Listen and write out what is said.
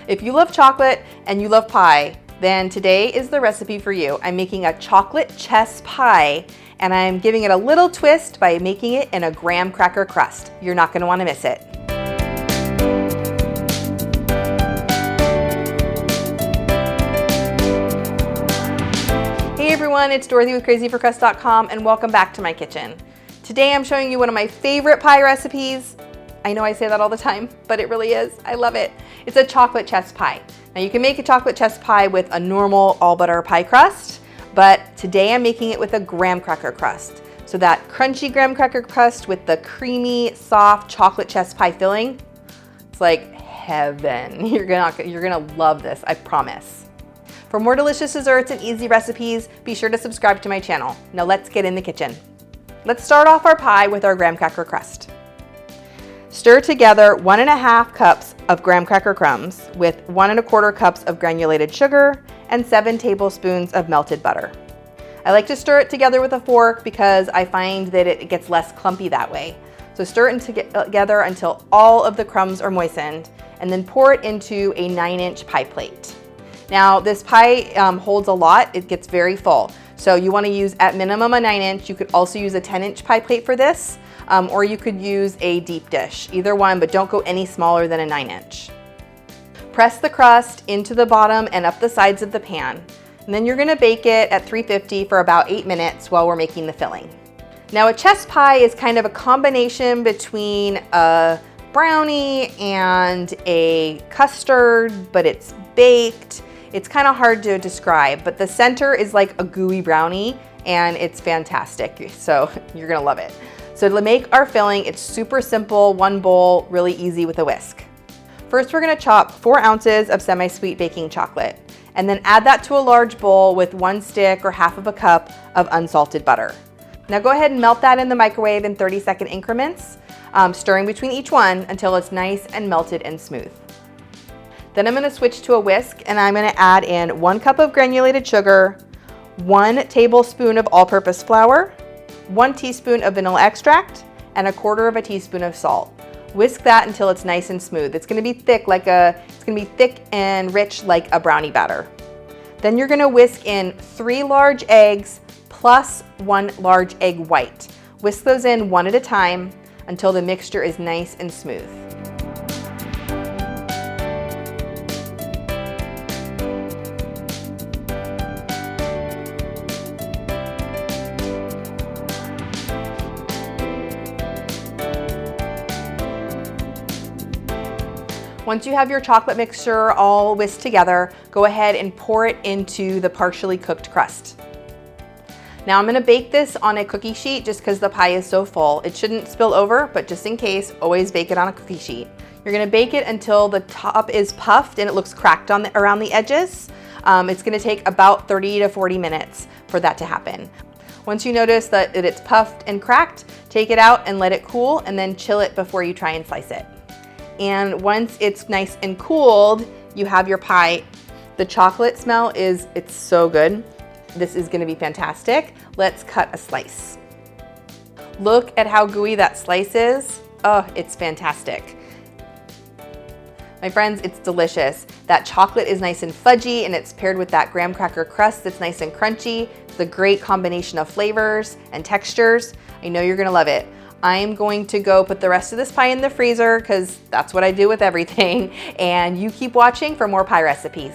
If you love chocolate and you love pie, then today is the recipe for you. I'm making a chocolate chess pie, and I'm giving it a little twist by making it in a graham cracker crust. You're not going to want to miss it. Hey everyone, it's Dorothy with crazyforcrust.com, and welcome back to my kitchen. Today I'm showing you one of my favorite pie recipes. I know I say that all the time, but it really is. I love it. It's a chocolate chess pie. Now you can make a chocolate chess pie with a normal all butter pie crust, but today I'm making it with a graham cracker crust. So that crunchy graham cracker crust with the creamy, soft chocolate chess pie filling, it's like heaven. You're gonna love this, I promise. For more delicious desserts and easy recipes, be sure to subscribe to my channel. Now let's get in the kitchen. Let's start off our pie with our graham cracker crust. Stir together 1½ cups of graham cracker crumbs with 1¼ cups of granulated sugar and 7 tablespoons of melted butter. I like to stir it together with a fork because I find that it gets less clumpy that way. So stir it together until all of the crumbs are moistened, and then pour it into a 9-inch pie plate. Now this pie holds a lot, it gets very full. So you want to use at minimum a 9-inch. You could also use a 10-inch pie plate for this, or you could use a deep dish, either one, but don't go any smaller than a 9-inch. Press the crust into the bottom and up the sides of the pan. And then you're gonna bake it at 350 for about 8 minutes while we're making the filling. Now a chess pie is kind of a combination between a brownie and a custard, but it's baked. It's kind of hard to describe, but the center is like a gooey brownie and it's fantastic. So you're gonna love it. So to make our filling, it's super simple, one bowl, really easy with a whisk. First, we're gonna chop 4 ounces of semi-sweet baking chocolate, and then add that to a large bowl with 1 stick or ½ of a cup of unsalted butter. Now go ahead and melt that in the microwave in 30-second increments, stirring between each one until it's nice and melted and smooth. Then I'm gonna switch to a whisk, and I'm gonna add in 1 cup of granulated sugar, 1 tablespoon of all-purpose flour, 1 teaspoon of vanilla extract, and 1/4 teaspoon of salt. Whisk that until it's nice and smooth. It's gonna be thick and rich like a brownie batter. Then you're gonna whisk in 3 large eggs plus 1 large egg white. Whisk those in one at a time until the mixture is nice and smooth. Once you have your chocolate mixture all whisked together, go ahead and pour it into the partially cooked crust. Now I'm gonna bake this on a cookie sheet just because the pie is so full. It shouldn't spill over, but just in case, always bake it on a cookie sheet. You're gonna bake it until the top is puffed and it looks cracked around the edges. It's gonna take about 30 to 40 minutes for that to happen. Once you notice that it's puffed and cracked, take it out and let it cool, and then chill it before you try and slice it. And once it's nice and cooled, you have your pie. The chocolate smell it's so good. This is gonna be fantastic. Let's cut a slice. Look at how gooey that slice is. Oh, it's fantastic. My friends, it's delicious. That chocolate is nice and fudgy, and it's paired with that graham cracker crust that's nice and crunchy. It's a great combination of flavors and textures. I know you're gonna love it. I'm going to go put the rest of this pie in the freezer because that's what I do with everything. And you keep watching for more pie recipes.